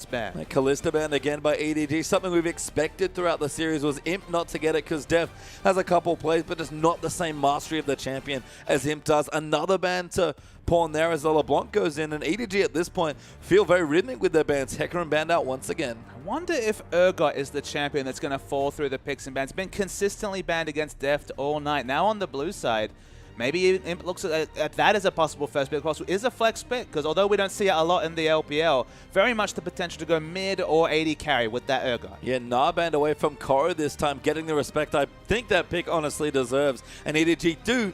ban. Kalista banned again by EDG. Something we've expected throughout the series was Imp not to get it because Def has a couple plays, but just not the same mastery of the champion as Imp does. Another ban to Pawn there as the LeBlanc goes in, and EDG at this point feel very rhythmic with their bans. Hecarim banned out once again. I wonder if Urgot is the champion that's going to fall through the picks and bans. Been consistently banned against Deft all night. Now on the blue side, maybe Imp looks at that as a possible first pick. Possible is a flex pick, because although we don't see it a lot in the LPL, very much the potential to go mid or AD carry with that Urgot. Yeah, Nah banned away from Koro this time, getting the respect I think that pick honestly deserves. And EDG do,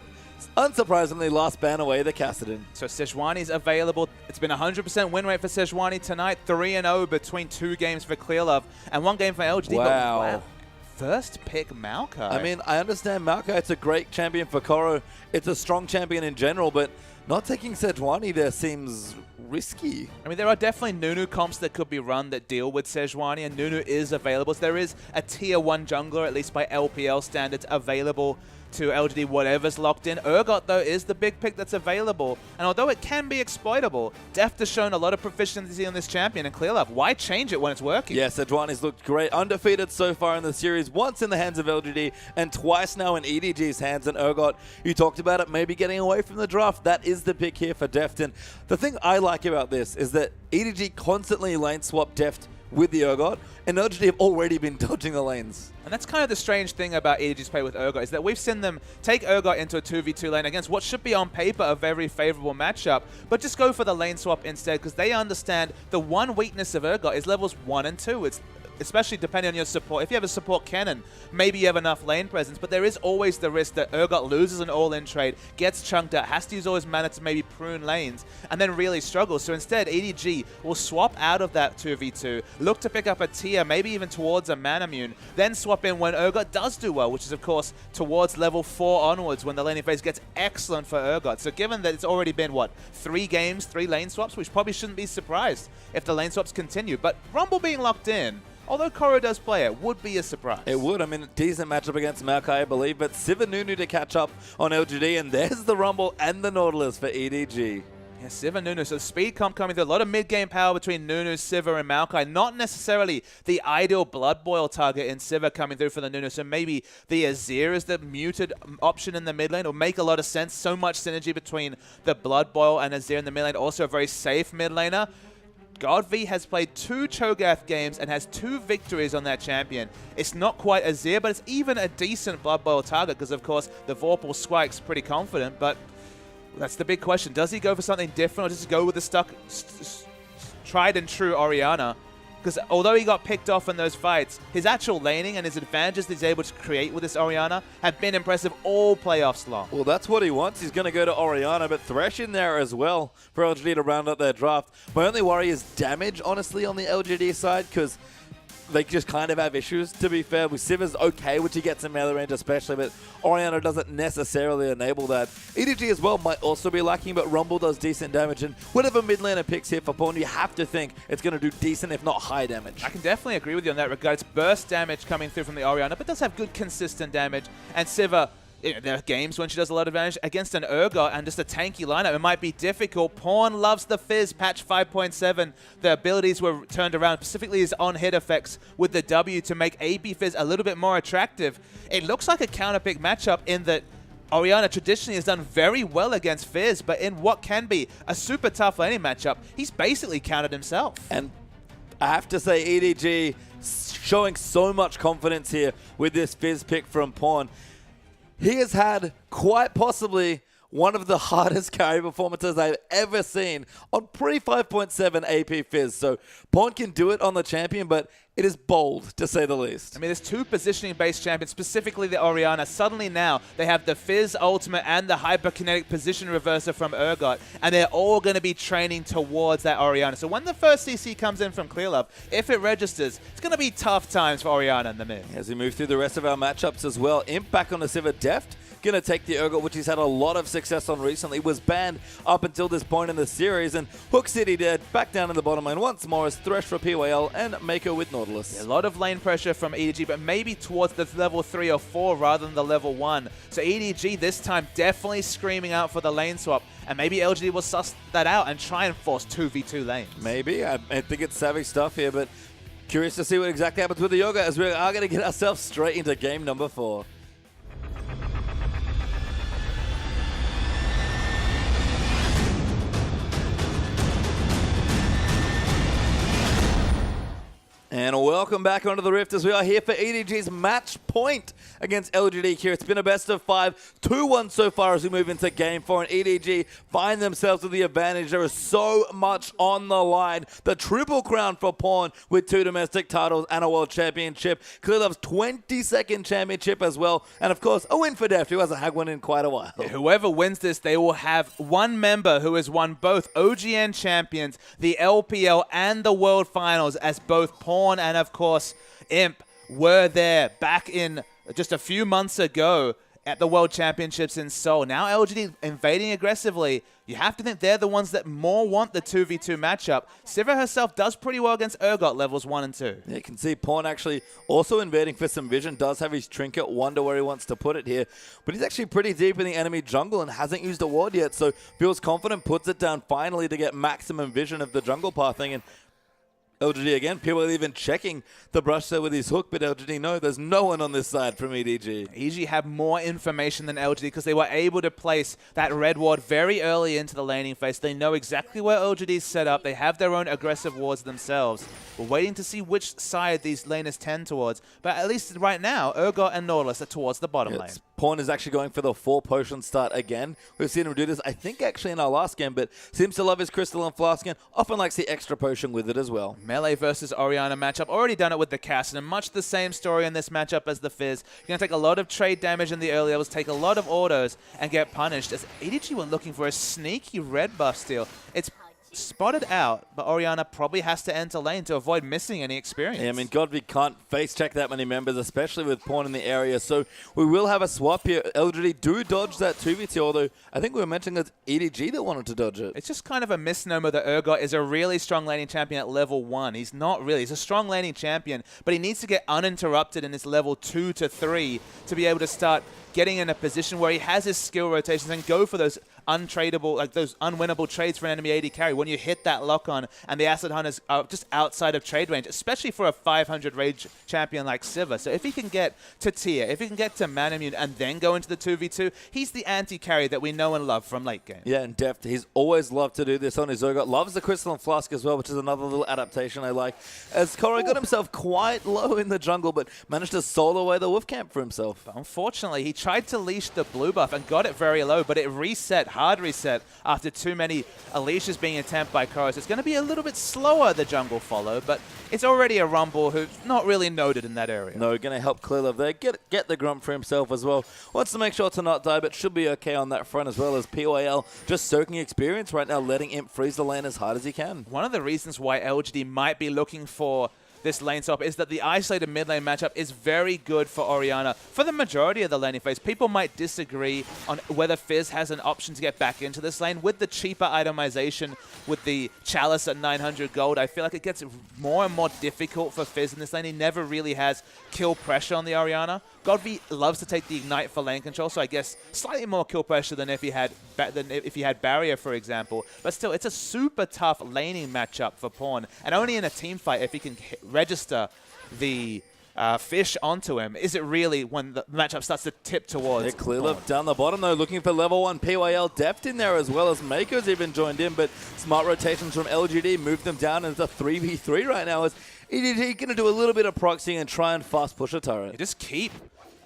unsurprisingly, last ban away the Kassadin. So Sejuani's available. It's been 100% win rate for Sejuani tonight. 3-0 between 2 games for Clearlove and 1 game for LGD. Wow. But wow. First pick Maokai. I mean, I understand Maokai, it's a great champion for Koro. It's a strong champion in general, but not taking Sejuani there seems risky. I mean, there are definitely Nunu comps that could be run that deal with Sejuani, and Nunu is available. So there is a tier 1 jungler, at least by LPL standards, available to LGD, whatever's locked in. Urgot, though, is the big pick that's available. And although it can be exploitable, Deft has shown a lot of proficiency on this champion in Clearlove. Why change it when it's working? Yeah, Sejuani's looked great. Undefeated so far in the series, once in the hands of LGD and twice now in EDG's hands. And Urgot, you talked about it, maybe getting away from the draft. That is the pick here for Deft. And the thing I like about this is that EDG constantly lane swap Deft with the Urgot, and LGD have already been dodging the lanes. And that's kind of the strange thing about EDG's play with Urgot, is that we've seen them take Urgot into a 2v2 lane against what should be on paper a very favorable matchup, but just go for the lane swap instead, because they understand the one weakness of Urgot is levels 1 and 2. It's especially depending on your support. If you have a support cannon, maybe you have enough lane presence, but there is always the risk that Urgot loses an all-in trade, gets chunked out, has to use all his mana to maybe prune lanes, and then really struggles. So instead, EDG will swap out of that 2v2, look to pick up a tier, maybe even towards a Manamune, then swap in when Urgot does do well, which is, of course, towards level 4 onwards when the laning phase gets excellent for Urgot. So given that it's already been, what, 3 games, 3 lane swaps, which probably shouldn't be surprised if the lane swaps continue. But Rumble being locked in, although Koro does play it, would be a surprise. It would. I mean, decent matchup against Maokai, I believe, but Sivir Nunu to catch up on LGD, and there's the Rumble and the Nautilus for EDG. Yeah, Sivir Nunu. So speed comp coming through. A lot of mid-game power between Nunu, Sivir, and Maokai. Not necessarily the ideal Blood Boil target in Sivir coming through for the Nunu. So maybe the Azir is the muted option in the mid lane. It would make a lot of sense. So much synergy between the Blood Boil and Azir in the mid lane. Also a very safe mid laner. GodV has played 2 Cho'Gath games and has 2 victories on that champion. It's not quite Azir, but it's even a decent Blood Boil target because, of course, the Vorpal Squike's pretty confident, but that's the big question. Does he go for something different, or does he go with the tried and true Orianna? Because although he got picked off in those fights, his actual laning and his advantages that he's able to create with this Orianna have been impressive all playoffs long. Well, that's what he wants. He's going to go to Orianna, but Thresh in there as well for LGD to round out their draft. My only worry is damage, honestly, on the LGD side, because they just kind of have issues, to be fair. With Sivir's okay, which he gets in melee range especially, but Orianna doesn't necessarily enable that. EDG as well might also be lacking, but Rumble does decent damage, and whatever mid laner picks here for Pawn, you have to think it's going to do decent, if not high damage. I can definitely agree with you on that regard. It's burst damage coming through from the Orianna, but does have good consistent damage, and Sivir, you know, there are games when she does a lot of damage against an Urgot and just a tanky lineup. It might be difficult. Pawn loves the Fizz, patch 5.7. The abilities were turned around, specifically his on-hit effects with the W to make AP Fizz a little bit more attractive. It looks like a counterpick matchup in that Orianna traditionally has done very well against Fizz, but in what can be a super tough laning matchup, he's basically countered himself. And I have to say, EDG showing so much confidence here with this Fizz pick from Pawn. He has had quite possibly one of the hardest carry performances I've ever seen on pre-5.7 AP Fizz. So Pawn can do it on the champion, but it is bold, to say the least. I mean, there's 2 positioning-based champions, specifically the Orianna. Suddenly now, they have the Fizz ultimate and the hyperkinetic position reverser from Urgot, and they're all going to be training towards that Orianna. So when the first CC comes in from Clearlove, if it registers, it's going to be tough times for Orianna in the mid. As we move through the rest of our matchups as well, Imp back on the Sivir Deft. Going to take the Urgot, which he's had a lot of success on recently. Was banned up until this point in the series. And Hook City dead back down in the bottom lane once more as Thresh for PYL and Mako with Nautilus. Yeah, a lot of lane pressure from EDG, but maybe towards the level 3 or 4 rather than the level 1. So EDG this time definitely screaming out for the lane swap. and maybe LGD will suss that out and try and force 2v2 lanes. Maybe. I think it's savvy stuff here, but curious to see what exactly happens with the Yoga as we are going to get ourselves straight into game number 4. And welcome back onto the Rift as we are here for EDG's match point against LGD here. It's been a best of 5, 2-1 so far as we move into game 4, and EDG find themselves with the advantage. There is so much on the line. The triple crown for Pawn with 2 domestic titles and a world championship. Clearlove's 22nd championship as well. And of course, a win for Deft, who hasn't had one in quite a while. Whoever wins this, they will have one member who has won both OGN champions, the LPL, and the World Finals, as both Pawn and, of course, Imp were there back in just a few months ago at the World Championships in Seoul. Now LGD invading aggressively. You have to think they're the ones that more want the 2v2 matchup. Sivir herself does pretty well against Urgot levels 1 and 2. Yeah, you can see Pawn actually also invading for some vision. Does have his trinket. Wonder where he wants to put it here. But he's actually pretty deep in the enemy jungle and hasn't used a ward yet. So feels confident, puts it down finally to get maximum vision of the jungle pathing. And LGD again, people are even checking the brush there with his hook, but LGD, no, there's no one on this side from EDG. EDG have more information than LGD because they were able to place that red ward very early into the laning phase. They know exactly where LGD's set up. They have their own aggressive wards themselves. We're waiting to see which side these laners tend towards, but at least right now, Urgot and Nautilus are towards the bottom lane. Pawn is actually going for the 4 potion start again. We've seen him do this, I think, actually in our last game, but seems to love his Crystal and Flask and often likes the extra potion with it as well. Melee versus Orianna matchup. Already done it with the Cass, and much the same story in this matchup as the Fizz. You're going to take a lot of trade damage in the early levels, take a lot of autos, and get punished. As EDG were looking for a sneaky red buff steal. It's spotted out, but Orianna probably has to enter lane to avoid missing any experience. Yeah, I mean, Godby can't face check that many members, especially with Pawn in the area. So we will have a swap here. LGD do dodge that 2v2, although I think we were mentioning it's EDG that wanted to dodge it. It's just kind of a misnomer that Urgot is a really strong laning champion at level 1. He's not really. He's a strong laning champion, but he needs to get uninterrupted in his level 2 to 3 to be able to start getting in a position where he has his skill rotations and go for those untradeable, like those unwinnable trades for an enemy AD carry when you hit that lock on and the Acid Hunters are just outside of trade range, especially for a 500 rage champion like Sivir. So if he can get to tier, if he can get to Manamune and then go into the 2v2, he's the anti-carry that we know and love from late game. Yeah, and Deft, he's always loved to do this on his Urgot. Loves the Crystal and Flask as well, which is another little adaptation I like. As Koro got himself quite low in the jungle, but managed to solo away the Wolf Camp for himself. But unfortunately, he tried to leash the blue buff and got it very low, but it reset, hard reset, after too many leashes being attempted by Koro. So it's going to be a little bit slower, the jungle follow, but it's already a Rumble who's not really noted in that area. No, going to help Clearlove there. Get the Grump for himself as well. Wants to make sure to not die, but should be okay on that front as well, as PYL just soaking experience right now, letting Imp freeze the lane as hard as he can. One of the reasons why LGD might be looking for this lane swap is that the isolated mid lane matchup is very good for Orianna. For the majority of the laning phase, people might disagree on whether Fizz has an option to get back into this lane. With the cheaper itemization, with the Chalice at 900 gold, I feel like it gets more and more difficult for Fizz in this lane. He never really has kill pressure on the Orianna. Godby loves to take the Ignite for lane control, so I guess slightly more kill pressure than if he had Barrier, for example. But still, it's a super tough laning matchup for Pawn, and only in a team fight if he can register the fish onto him is it really when the matchup starts to tip towards. Yeah, Clearlove down the bottom though, looking for level 1 PYL Deft in there, as well as Mako's even joined in, but smart rotations from LGD moved them down into 3v3 right now, as EDG going to do a little bit of proxying and try and fast push a turret. Just keep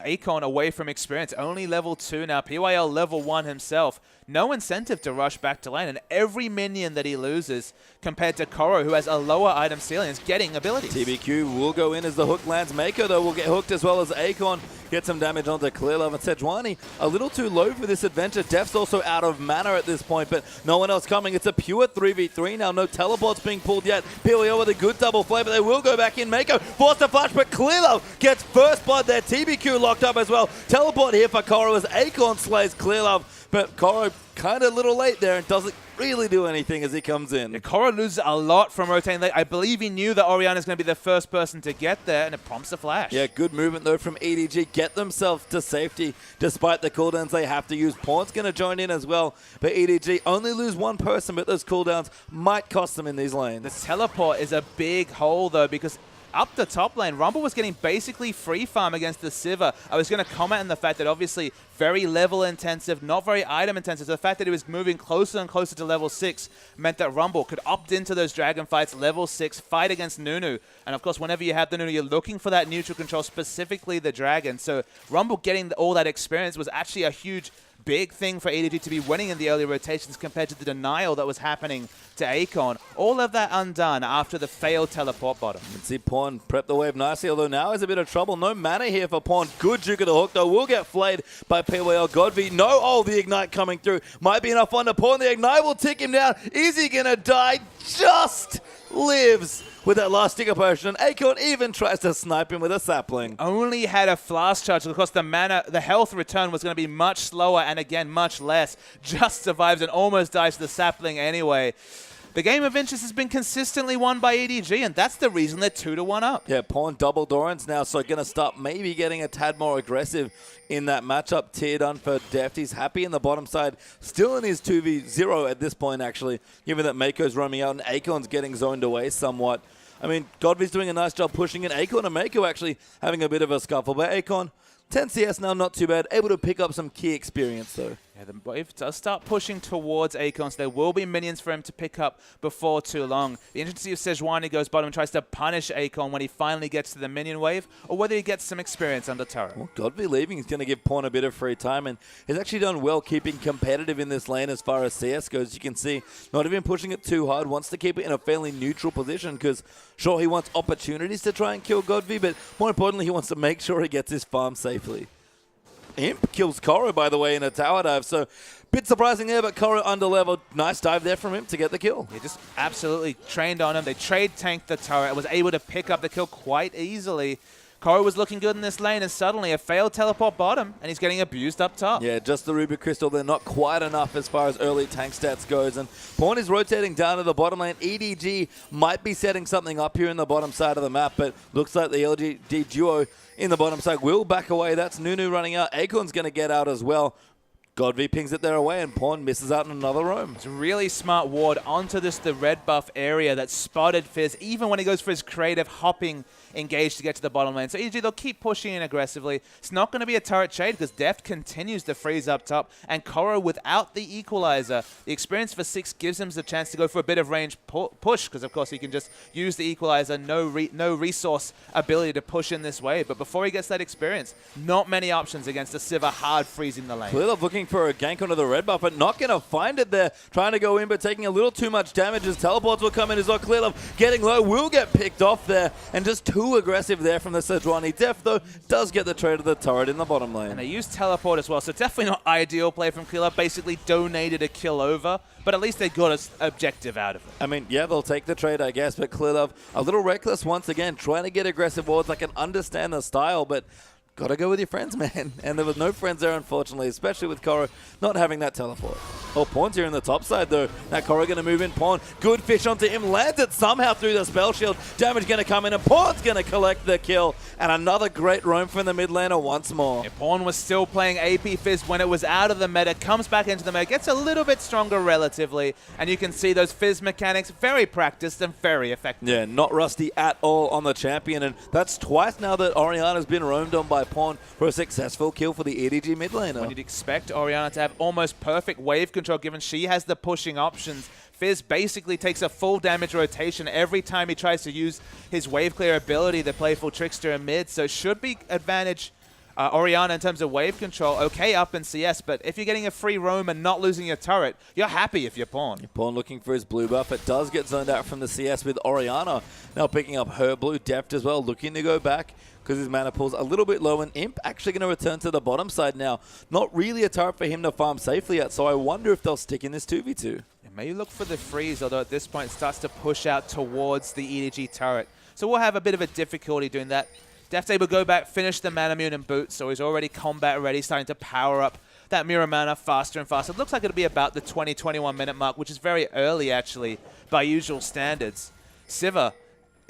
Akon away from experience. Only level 2 now. PYL level 1 himself. No incentive to rush back to lane, and every minion that he loses compared to Koro, who has a lower item ceiling, is getting abilities. TBQ will go in as the hook lands. Mako, though, will get hooked as well as Akon. Get some damage onto Clearlove, and Sejuani a little too low for this adventure. Deft's also out of mana at this point, but no one else coming. It's a pure 3v3 now. No teleports being pulled yet. PLEO with a good double play, but they will go back in. Mako forced to flash, but Clearlove gets first blood there. TBQ locked up as well. Teleport here for Koro as Akon slays Clearlove, but Koro kind of a little late there and doesn't really do anything as he comes in. Yeah, Korra loses a lot from rotating late. I believe he knew that Orianna's going to be the first person to get there, and it prompts the flash. Yeah, good movement though from EDG. Get themselves to safety despite the cooldowns they have to use. Pawn's going to join in as well, but EDG only lose one person, but those cooldowns might cost them in these lanes. The teleport is a big hole though, because up the top lane, Rumble was getting basically free farm against the Sivir. I was going to comment on the fact that obviously very level intensive, not very item intensive. So the fact that he was moving closer and closer to level 6 meant that Rumble could opt into those dragon fights, level 6, fight against Nunu. And of course, whenever you have the Nunu, you're looking for that neutral control, specifically the dragon. So Rumble getting all that experience was actually a huge big thing for EDG to be winning in the early rotations compared to the denial that was happening to Akon. All of that undone after the failed teleport bottom. You can see Pawn prep the wave nicely, although now is a bit of trouble. No mana here for Pawn. Good juke of the hook, though. Will get flayed by PYL Godby. No, the Ignite coming through. Might be enough on the Pawn. The Ignite will tick him down. Is he going to die? Just lives with that last sticker potion, and Akon even tries to snipe him with a sapling. Only had a flask charge because the health return was going to be much slower and again much less. Just survives and almost dies to the sapling anyway. The game of interest has been consistently won by EDG, and that's the reason they're 2-1 up. Yeah, Pawn double Dorans now, so going to start maybe getting a tad more aggressive in that matchup. Tier done for Deft. He's happy in the bottom side, still in his 2v0 at this point, actually, given that Mako's roaming out and Akon's getting zoned away somewhat. I mean, Godby's doing a nice job pushing in. Akon and Mako actually having a bit of a scuffle, but Akon, 10 CS now, not too bad. Able to pick up some key experience, though. Yeah, the wave does start pushing towards Akon, so there will be minions for him to pick up before too long. The interesting to see if Sejuani goes bottom and tries to punish Akon when he finally gets to the minion wave, or whether he gets some experience under turret. Well, Godby leaving is going to give Pawn a bit of free time, and he's actually done well keeping competitive in this lane as far as CS goes. You can see, not even pushing it too hard, wants to keep it in a fairly neutral position, because sure, he wants opportunities to try and kill Godby, but more importantly, he wants to make sure he gets his farm safely. Imp kills Korra, by the way, in a tower dive, so bit surprising there, but Korra underleveled. Nice dive there from him to get the kill. He just absolutely trained on him. They trade tanked the turret and was able to pick up the kill quite easily. Korra was looking good in this lane, and suddenly a failed teleport bottom, and he's getting abused up top. Yeah, just the Ruby Crystal. They're not quite enough as far as early tank stats goes, and Pawn is rotating down to the bottom lane. EDG might be setting something up here in the bottom side of the map, but looks like the LGD duo in the bottom side will back away. That's Nunu running out. Akon's going to get out as well. Godby pings it there away, and Pawn misses out on another roam. It's a really smart ward onto the red buff area that spotted Fizz, even when he goes for his creative hopping engage to get to the bottom lane. So EDG, they'll keep pushing in aggressively. It's not going to be a turret trade because Deft continues to freeze up top, and Korra without the equalizer, the experience for 6 gives him the chance to go for a bit of range push, because of course he can just use the equalizer, no resource ability to push in this way. But before he gets that experience, not many options against a Sivir hard freezing the lane. Clearlove looking for a gank onto the red buff, but not going to find it there. Trying to go in, but taking a little too much damage as teleports will come in as well. Clearlove getting low, will get picked off there, and just too aggressive there from the Sejuani. Deft, though, does get the trade of the turret in the bottom lane. And they use teleport as well, so definitely not ideal play from Clearlove. Basically donated a kill over, but at least they got an objective out of it. I mean, yeah, they'll take the trade, I guess, but Clearlove a little reckless once again, trying to get aggressive wards. I can understand the style, but gotta go with your friends, man. And there was no friends there, unfortunately, especially with Korra not having that teleport. Oh, Pawn's here in the top side, though. Now Korra going to move in. Pawn, good fish onto him. Lands it somehow through the spell shield. Damage going to come in, and Pawn's going to collect the kill. And another great roam from the mid laner once more. Yeah, Pawn was still playing AP Fizz when it was out of the meta. Comes back into the meta. Gets a little bit stronger relatively. And you can see those Fizz mechanics, very practiced and very effective. Yeah, not rusty at all on the champion. And that's twice now that Orianna's been roamed on by Pawn for a successful kill for the EDG mid laner. When you'd expect Orianna to have almost perfect wave control, given she has the pushing options, Fizz basically takes a full damage rotation every time he tries to use his wave clear ability, the playful trickster in mid, so should be advantage Orianna in terms of wave control. Okay up in CS, but if you're getting a free roam and not losing your turret, you're happy if you're Pawn. Pawn looking for his blue buff. It does get zoned out from the CS with Orianna now picking up her blue. Deft as well, looking to go back because his mana pool's a little bit low, and Imp actually going to return to the bottom side now. Not really a turret for him to farm safely yet, so I wonder if they'll stick in this 2v2. Maybe look for the freeze, although at this point it starts to push out towards the EDG turret. So we'll have a bit of a difficulty doing that. Deft's able to go back, finish the Manamune and boot, so he's already combat ready, starting to power up that mirror mana faster and faster. It looks like it'll be about the 20-21 minute mark, which is very early, actually, by usual standards. Sivir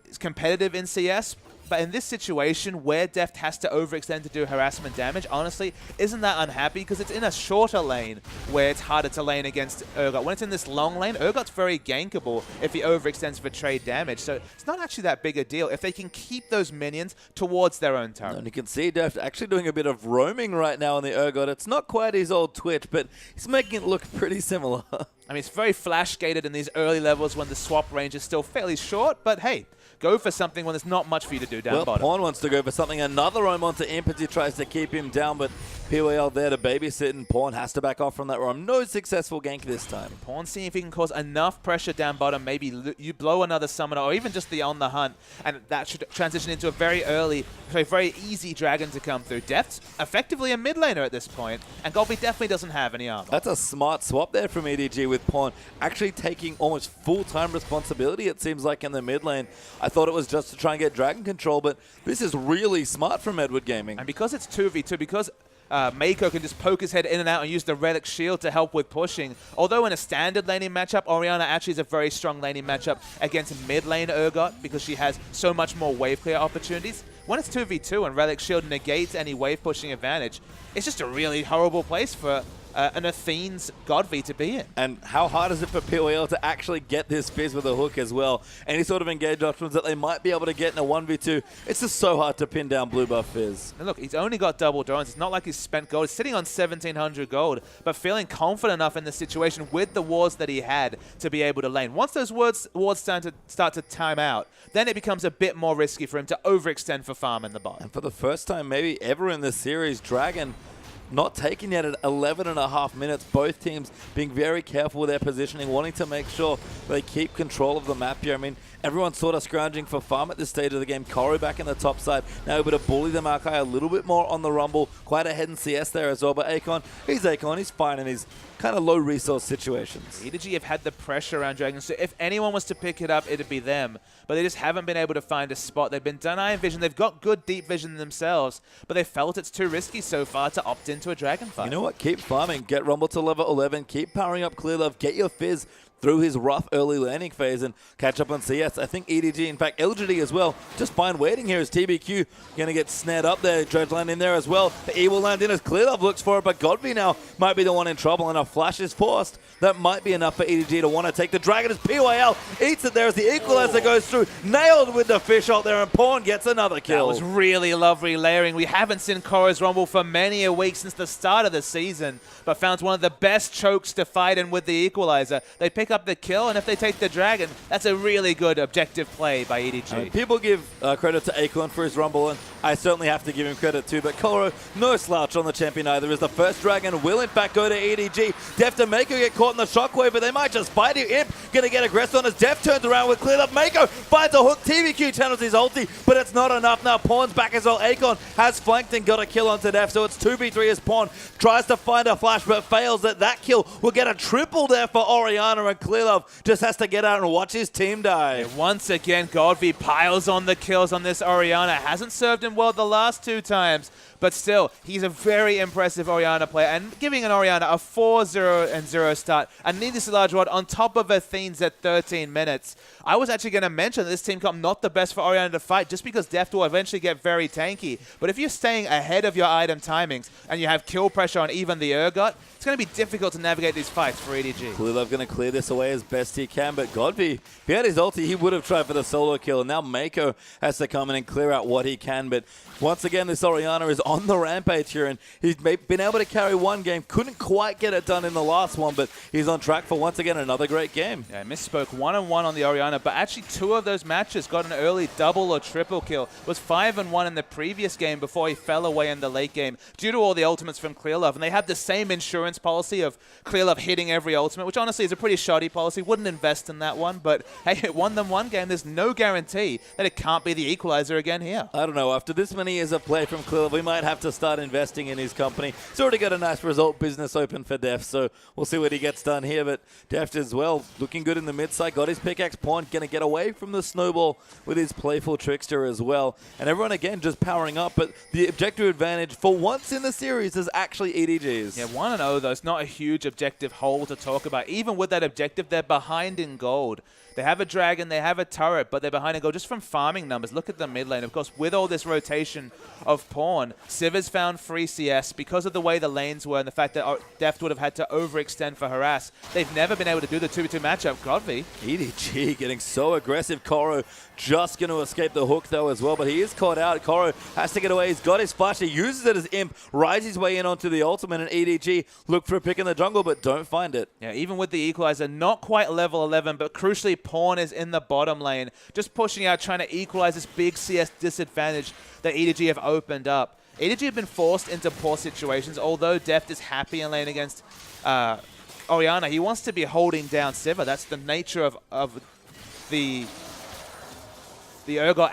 is competitive in CS, but in this situation where Deft has to overextend to do harassment damage, honestly, isn't that unhappy because it's in a shorter lane where it's harder to lane against Urgot. When it's in this long lane, Urgot's very gankable if he overextends for trade damage. So it's not actually that big a deal if they can keep those minions towards their own turret. And you can see Deft actually doing a bit of roaming right now on the Urgot. It's not quite his old Twitch, but he's making it look pretty similar. I mean, it's very flash-gated in these early levels when the swap range is still fairly short, but hey, go for something when there's not much for you to do down bottom. Pawn wants to go for something. Another roam onto Imp. He tries to keep him down, but POL there to babysit, and Pawn has to back off from that roam. No successful gank this time. Pawn seeing if he can cause enough pressure down bottom. Maybe you blow another summoner, or even just the on the hunt, and that should transition into a very easy dragon to come through. Deft's effectively a mid laner at this point, and Golby definitely doesn't have any armor. That's a smart swap there from EDG with Pawn actually taking almost full-time responsibility, it seems like, in the mid lane. I thought it was just to try and get dragon control, but this is really smart from Edward Gaming. And because it's 2v2, because Mako can just poke his head in and out and use the Relic Shield to help with pushing. Although in a standard laning matchup, Orianna actually is a very strong laning matchup against mid lane Urgot because she has so much more wave clear opportunities. When it's 2v2 and Relic Shield negates any wave pushing advantage, it's just a really horrible place for an Athene's Godv to be in. And how hard is it for POL to actually get this Fizz with a hook as well? Any sort of engage options that they might be able to get in a 1v2, it's just so hard to pin down blue buff Fizz. And look, he's only got double drones. It's not like he's spent gold. He's sitting on 1,700 gold, but feeling confident enough in the situation with the wards that he had to be able to lane. Once those wards start to time out, then it becomes a bit more risky for him to overextend for farm in the bot. And for the first time maybe ever in this series, Dragon not taken yet at 11.5 minutes. Both teams being very careful with their positioning, wanting to make sure they keep control of the map here. I mean, everyone's sort of scrounging for farm at this stage of the game. Koro back in the top side, now able to bully the Maokai a little bit more on the Rumble. Quite ahead in CS there as well, but Akon, he's fine in his kind of low resource situations. EDG have had the pressure around Dragon, so if anyone was to pick it up, it'd be them. But they just haven't been able to find a spot. They've been done iron vision. They've got good deep vision themselves, but they felt it's too risky so far to opt into a Dragon fight. You know what? Keep farming. Get Rumble to level 11. Keep powering up Clear Love. Get your Fizz through his rough early landing phase and catch up on CS. I think EDG, in fact, LGD as well, just fine waiting here as TBQ going to get snared up there. Dredge land in there as well. The E will land in as Clear Love looks for it, but Godby now might be the one in trouble, and a flash is forced. That might be enough for EDG to want to take the Dragon as PYL eats it there as the Equalizer goes through. Nailed with the fish out there, and Pawn gets another kill. That was really lovely layering. We haven't seen Koro's Rumble for many a week since the start of the season, but found one of the best chokes to fight in with the Equalizer. They pick up the kill, and if they take the Dragon, that's a really good objective play by EDG. I mean, people give credit to Acorn for his Rumble, and I certainly have to give him credit too, but Koro, no slouch on the champion either, as the first Dragon will in fact go to EDG. Deft and Mako get caught in the shockwave, but they might just fight you. Imp gonna get aggressive on as Deft turns around with Clear Up. Mako finds a hook, TBQ channels his ulti, but it's not enough. Now Pawn's back as well. Acorn has flanked and got a kill onto Deft, so it's 2v3 as Pawn tries to find a flash, but fails. That kill will get a triple there for Orianna, and Clear Love just has to get out and watch his team die. And once again, Godby piles on the kills on this Orianna. Hasn't served him well the last two times, but still, he's a very impressive Orianna player, and giving an Orianna a 4-0-0 start, and needless large rod on top of Athene's at 13 minutes. I was actually going to mention that this team comp not the best for Orianna to fight, just because Deft will eventually get very tanky. But if you're staying ahead of your item timings, and you have kill pressure on even the Urgot, it's going to be difficult to navigate these fights for EDG. Clear Love going to clear this away as best he can, but Godby, if he had his ulti, he would have tried for the solo kill, and now Mako has to come in and clear out what he can. But once again, this Orianna is on the rampage here, and he's been able to carry one game. Couldn't quite get it done in the last one, but he's on track for, once again, another great game. Yeah, I misspoke. 1-1 on the Orianna, but actually 2 of those matches got an early double or triple kill. Was 5-1 in the previous game before he fell away in the late game due to all the ultimates from Clear Love. And they have the same insurance policy of Clear Love hitting every ultimate, which honestly is a pretty shoddy policy. Wouldn't invest in that one, but hey, it won them one game. There's no guarantee that it can't be the equalizer again here. I don't know. After this many years of play from Clear, we might have to start investing in his company. He's already got a nice result business open for Deft, so we'll see what he gets done here. But Deft as well, looking good in the mid side. Got his pickaxe. Pawn going to get away from the snowball with his playful trickster as well. And everyone again just powering up, but the objective advantage for once in the series is actually EDG's. Yeah, 1-0 though. It's not a huge objective hole to talk about. Even with that objective, they're behind in gold. They have a dragon, they have a turret, but they're behind in gold just from farming numbers. Look at the mid lane. Of course, with all this rotation of pawn, Sivers found free CS because of the way the lanes were and the fact that Deft would have had to overextend for harass. They've never been able to do the 2v2 matchup. Godvi. EDG getting so aggressive. Koro just going to escape the hook though as well, but he is caught out. Koro has to get away. He's got his flash. He uses it as imp, rides his way in onto the ultimate, and EDG look for a pick in the jungle, but don't find it. Yeah, even with the equalizer, not quite level 11, but crucially, Pawn is in the bottom lane, just pushing out, trying to equalize this big CS disadvantage that EDG have opened up. EDG have been forced into poor situations, although Deft is happy in lane against Orianna. He wants to be holding down Sivir. That's the nature of the Urgot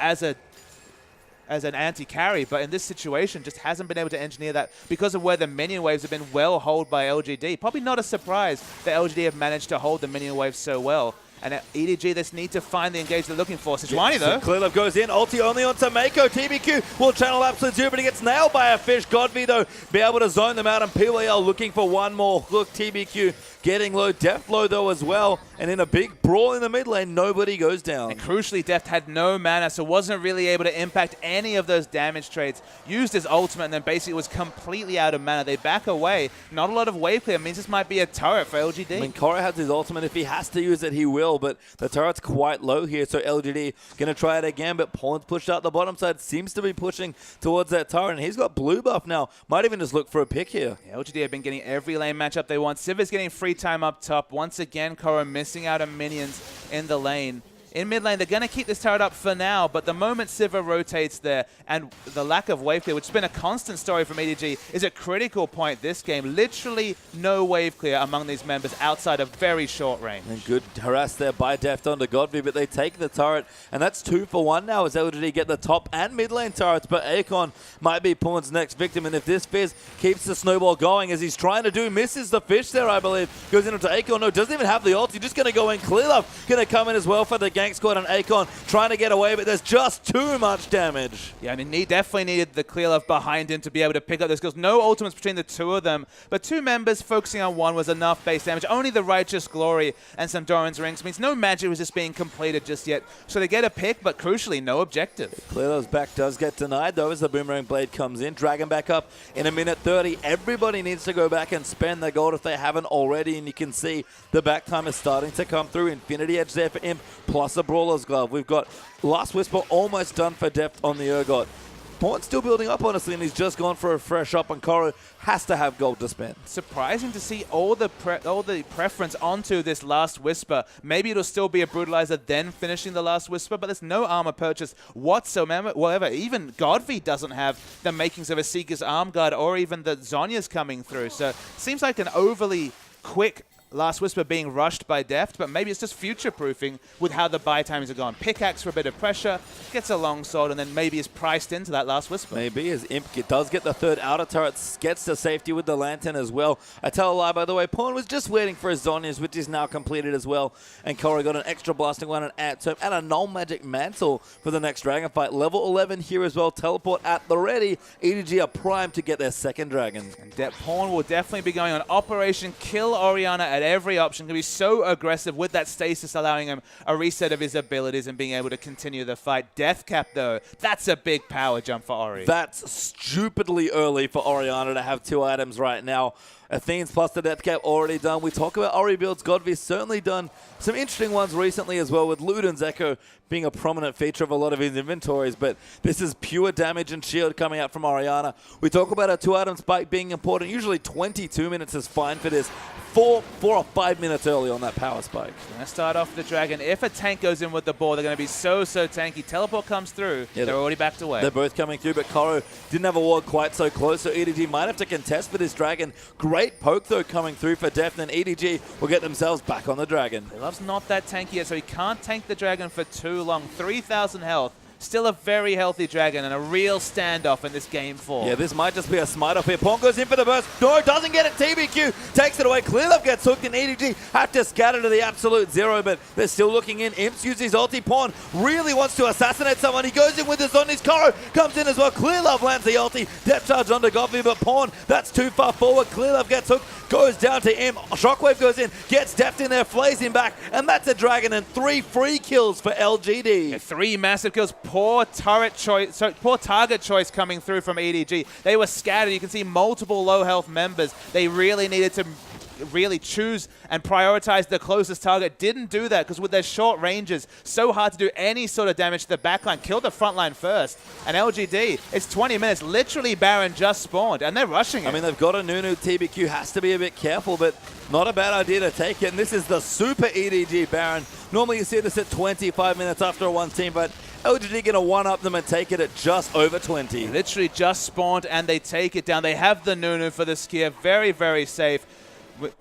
as an anti-carry, but in this situation just hasn't been able to engineer that because of where the minion waves have been well held by LGD. Probably not a surprise that LGD have managed to hold the minion waves so well. And at EDG, they need to find the engage they're looking for. Sejuani, though. Clearlove goes in. Ulti only onto Mako. TBQ will channel Absolute Zero, but he gets nailed by a fish. Godvi, though, be able to zone them out. And PYL looking for one more. Look, TBQ getting low. Deft low, though, as well. And in a big brawl in the mid lane, nobody goes down. And crucially, Deft had no mana, so wasn't really able to impact any of those damage trades. Used his ultimate, and then basically was completely out of mana. They back away. Not a lot of wave clear. It means this might be a turret for LGD. I mean, Koro has his ultimate. If he has to use it, he will. But the turret's quite low here, so LGD going to try it again. But Pawn's pushed out the bottom side. Seems to be pushing towards that turret. And he's got blue buff now. Might even just look for a pick here. Yeah, LGD have been getting every lane matchup they want. Sivir's getting free time up top. Once again, Koro missing out on minions in the lane. In mid lane, they're going to keep this turret up for now, but the moment Sivir rotates there and the lack of wave clear, which has been a constant story from EDG, is a critical point this game. Literally no wave clear among these members outside of very short range. And good harass there by Deft onto Godvi, but they take the turret, and that's 2 for 1 now as LGD get the top and mid lane turrets, but Akon might be Pawn's next victim, and if this Fizz keeps the snowball going as he's trying to do, misses the fish there, I believe, goes into Akon, no, doesn't even have the ult, he's just going to go in. Clearlove going to come in as well for the gank squad, and Akon trying to get away, but there's just too much damage. Yeah, I mean, he definitely needed the clear love behind him to be able to pick up those skills. No ultimates between the two of them, but two members focusing on one was enough base damage. Only the Righteous Glory and some Doran's Rings means no magic was just being completed just yet. So they get a pick, but crucially, no objective. Clearlove's back does get denied, though, as the Boomerang Blade comes in. Dragon back up in a minute 30. Everybody needs to go back and spend their gold if they haven't already, and you can see the back time is starting to come through. Infinity Edge there for Imp, plus a Brawler's Glove. We've got Last Whisper almost done for Deft on the Urgot. Pawn's still building up, honestly, and he's just gone for a fresh up, and Koro has to have gold to spend. Surprising to see all the preference onto this Last Whisper. Maybe it'll still be a Brutalizer, then finishing the Last Whisper, but there's no armor purchase whatsoever. Even Godvi doesn't have the makings of a Seeker's Arm Guard or even the Zhonya's coming through. So it seems like an overly quick Last Whisper being rushed by Deft, but maybe it's just future-proofing with how the buy times are gone. Pickaxe for a bit of pressure, gets a long sword, and then maybe is priced into that Last Whisper. Maybe, as Imp does get the third outer turret, gets to safety with the Lantern as well. I tell a lie, by the way, Pawn was just waiting for his Zhonya's, which is now completed as well, and Koro got an extra blasting one, an Ant Tome, and a Null Magic Mantle for the next Dragon fight. Level 11 here as well, teleport at the ready. EDG are primed to get their second Dragon. And Pawn will definitely be going on Operation Kill Orianna at every option. Can be so aggressive with that stasis, allowing him a reset of his abilities and being able to continue the fight. Death Cap, though, that's a big power jump for Ori. That's stupidly early for Orianna to have 2 items right now. Athene's plus the Death Cap already done. We talk about Ori builds. Godvi's certainly done some interesting ones recently as well, with Luden's Echo being a prominent feature of a lot of his inventories, but this is pure damage and shield coming out from Orianna. We talk about a 2-item spike being important. Usually 22 minutes is fine for this. 4 or 5 minutes early on that power spike. Going to start off the Dragon. If a tank goes in with the ball, they're going to be so tanky. Teleport comes through. Yeah, they're already backed away. They're both coming through, but Koro didn't have a ward quite so close, so EDG might have to contest for this Dragon. Great Great poke, though, coming through for Deft, and EDG will get themselves back on the Dragon. Love's not that tanky yet, so he can't tank the Dragon for too long. 3,000 health. Still a very healthy Dragon and a real standoff in this game 4. Yeah, this might just be a smite off here. Pawn goes in for the burst. No, doesn't get it. TBQ takes it away. Clearlove gets hooked, and EDG have to scatter to the absolute zero, but they're still looking in. Imps uses his ulti. Pawn really wants to assassinate someone. He goes in with his on his Koro. Comes in as well. Clearlove lands the ulti. Death charge onto Godby, but Pawn, that's too far forward. Clearlove gets hooked. Goes down to Imp. Shockwave goes in. Gets Deft in there. Flays him back. And that's a Dragon and 3 free kills for LGD. Yeah, 3 massive kills. Poor target choice coming through from EDG. They were scattered. You can see multiple low health members. They really needed to choose and prioritize the closest target. Didn't do that because with their short ranges, so hard to do any sort of damage to the backline. Kill the front line first. And LGD, it's 20 minutes. Literally, Baron just spawned, and they're rushing it. I mean, they've got a Nunu. TBQ has to be a bit careful, but not a bad idea to take it. And this is the super EDG Baron. Normally, you see this at 25 minutes after a one team, but LGD going to one-up them and take it at just over 20. Literally just spawned, and they take it down. They have the Nunu for the Skier. Very, very safe.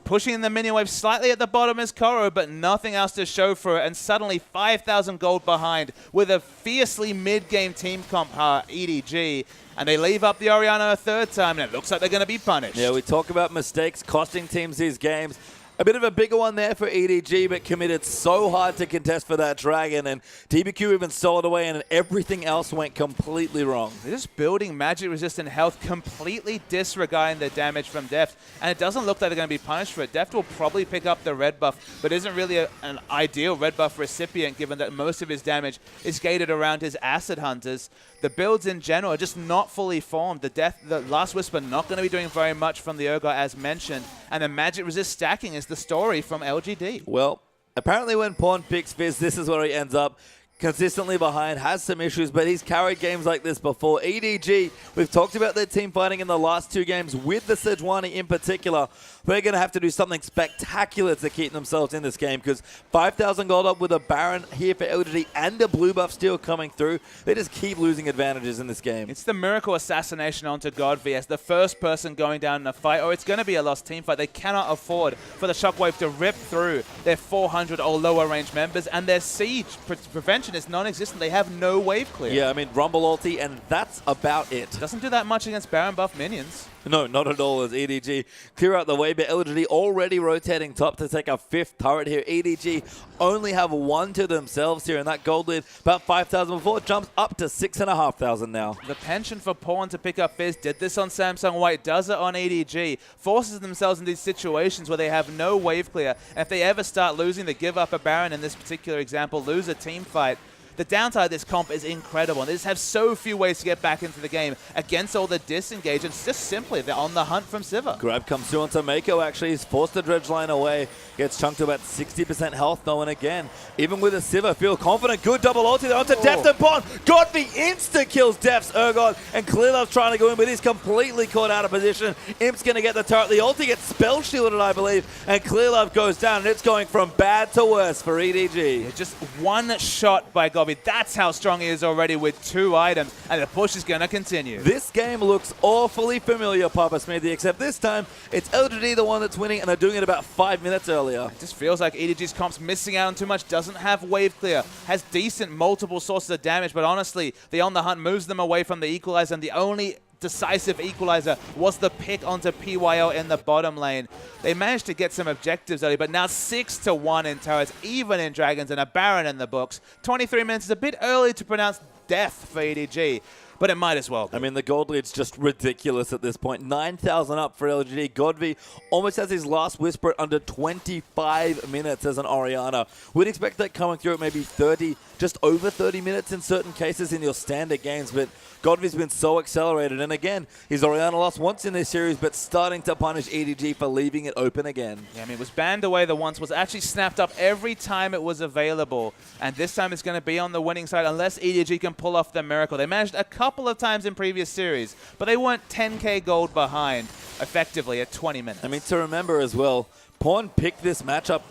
Pushing the mini wave slightly at the bottom is Koro, but nothing else to show for it. And suddenly 5,000 gold behind with a fiercely mid-game team comp EDG. And they leave up the Orianna a third time, and it looks like they're going to be punished. Yeah, we talk about mistakes costing teams these games. A bit of a bigger one there for EDG, but committed so hard to contest for that Dragon, and TBQ even stole it away, and everything else went completely wrong. They're just building magic-resistant health, completely disregarding the damage from Deft, and it doesn't look like they're going to be punished for it. Deft will probably pick up the red buff, but isn't really an ideal red buff recipient, given that most of his damage is gated around his Acid Hunters. The builds in general are just not fully formed. The Last Whisper not going to be doing very much from the Urgot, as mentioned, and the magic resist stacking is the story from LGD. Well, apparently when Pawn picks Fizz, this is where he ends up. Consistently behind, has some issues, but he's carried games like this before. EDG, we've talked about their team fighting in the last 2 games with the Sejuani in particular. They're going to have to do something spectacular to keep themselves in this game, because 5,000 gold up with a Baron here for LGD and a blue buff steal coming through. They just keep losing advantages in this game. It's the miracle assassination onto Godby as the first person going down in a fight, or it's going to be a lost team fight. They cannot afford for the Shockwave to rip through their 400 or lower range members, and their siege prevention is non-existent. They have no wave clear. Yeah, I mean, Rumble ulti, and that's about it. Doesn't do that much against Baron buff minions. No, not at all, as EDG clear out the way, but LGD already rotating top to take a 5th turret here. EDG only have 1 to themselves here, and that gold lead, about 5,000 before, it jumps up to 6,500 now. The penchant for Pawn to pick up Fizz, did this on Samsung White, does it on EDG, forces themselves in these situations where they have no wave clear, and if they ever start losing, they give up a Baron in this particular example, lose a team fight. The downside of this comp is incredible. They just have so few ways to get back into the game against all the disengage. It's just simply they're on the hunt from Sivir. Grab comes through onto Mako, actually. He's forced the dredge line away. Gets chunked to about 60% health, though, and again, even with a Sivir, feel confident. Good double ulti there onto Deft and Pawn. Godby insta-kills Deft's Urgot, and Clearlove's trying to go in, but he's completely caught out of position. Imp's going to get the turret. The ulti gets spell shielded, I believe, and Clearlove goes down, and it's going from bad to worse for EDG. Yeah, just one shot by Godby. That's how strong he is already with 2 items, and the push is going to continue. This game looks awfully familiar, Papa Smithy, except this time it's LGD the one that's winning, and they're doing it about 5 minutes earlier. It just feels like EDG's comp's missing out on too much, doesn't have wave clear, has decent multiple sources of damage, but honestly, the On The Hunt moves them away from the equalizer, and the only decisive equalizer was the pick onto PYL in the bottom lane. They managed to get some objectives early, but now 6-1 in turrets, even in Dragons, and a Baron in the books. 23 minutes is a bit early to pronounce death for EDG, but it might as well be. I mean, the gold lead's just ridiculous at this point. 9,000 up for LGD. Godby almost has his last Whisper under 25 minutes as an Orianna. We'd expect that coming through at maybe 30, just over 30 minutes in certain cases in your standard games, but Godby's been so accelerated, and again, his Orianna lost once in this series, but starting to punish EDG for leaving it open again. Yeah, I mean, it was banned away the once, was actually snapped up every time it was available, and this time it's going to be on the winning side unless EDG can pull off the miracle. They managed a couple of times in previous series, but they weren't 10k gold behind effectively at 20 minutes. I mean, to remember as well, Pawn picked this matchup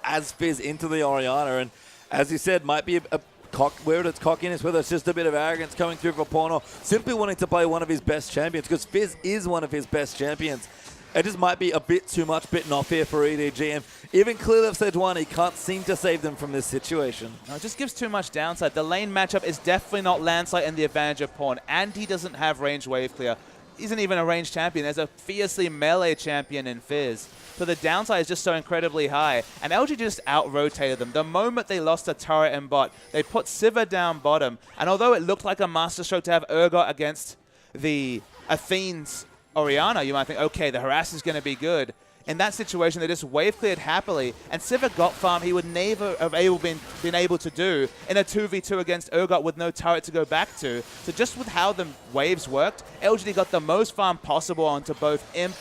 as Fizz into the Orianna, and as you said, might be whether it's cockiness, whether it's just a bit of arrogance coming through for Pawn, or simply wanting to play one of his best champions, because Fizz is one of his best champions. it just might be a bit too much bitten off here for EDG. And even clearly Sejuani can't seem to save them from this situation. No, it just gives too much downside. The lane matchup is definitely not Landslide in the advantage of Pawn, and he doesn't have range wave clear. He isn't even a range champion. There's a fiercely melee champion in Fizz. So the downside is just so incredibly high. And LG just out-rotated them. The moment they lost a turret in bot, they put Sivir down bottom. And although it looked like a masterstroke to have Urgot against the Athene's Orianna, you might think, okay, the harass is going to be good. In that situation, they just wave cleared happily, and Sivir got farm he would never have been able to do in a 2v2 against Urgot with no turret to go back to. So just with how the waves worked, LGD got the most farm possible onto both Imp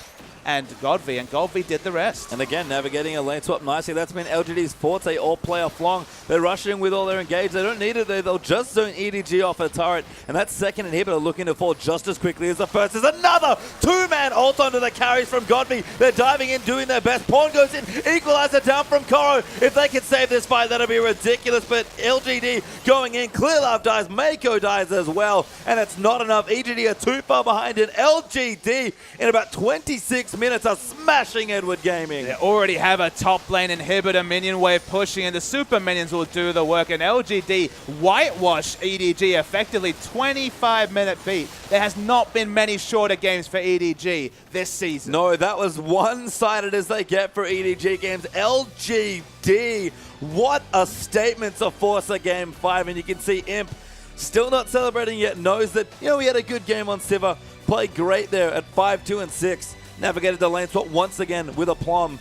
and Godvi, and Godvi did the rest. And again, navigating a lane swap nicely. That's been LGD's forte all playoff long. They're rushing with all their engage. They don't need it. They'll just zone EDG off a turret. And that second inhibitor looking to fall just as quickly as the first. There's another two-man ult onto the carries from Godvi. They're diving in, doing their best. Pawn goes in, equalizer down from Koro. If they can save this fight, that'll be ridiculous. But LGD going in. Clearlove dies. Mako dies as well. And it's not enough. EDG are too far behind in LGD in about 26 minutes are smashing Edward Gaming. They already have a top lane inhibitor minion wave pushing, and the super minions will do the work. And LGD whitewash EDG effectively. 25-minute beat. There has not been many shorter games for EDG this season. No, that was one-sided as they get for EDG games. LGD, what a statement to force a game 5. And you can see Imp still not celebrating yet, knows that, you know, he had a good game on Sivir. Played great there at 5-2 and 6. Navigated the lane swap once again with a plum.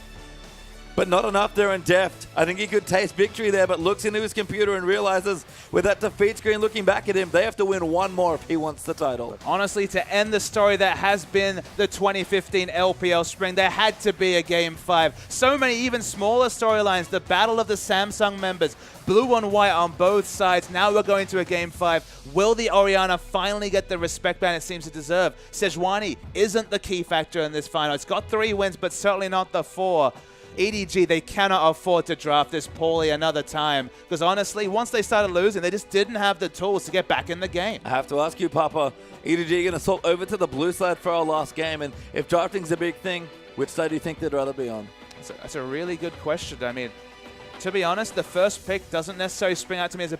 But not enough there in Deft. I think he could taste victory there, but looks into his computer and realizes with that defeat screen looking back at him, they have to win one more if he wants the title. But honestly, to end the story that has been the 2015 LPL spring, there had to be a Game 5. So many even smaller storylines. The battle of the Samsung members. Blue on white on both sides. Now we're going to a Game 5. Will the Orianna finally get the respect ban it seems to deserve? Sejuani isn't the key factor in this final. It's got 3 wins, but certainly not the 4. EDG, they cannot afford to draft this poorly another time. Because honestly, once they started losing, they just didn't have the tools to get back in the game. I have to ask you, Papa, EDG going to swap over to the blue side for our last game. And if drafting's a big thing, which side do you think they'd rather be on? That's a really good question. I mean, to be honest, the first pick doesn't necessarily spring out to me as a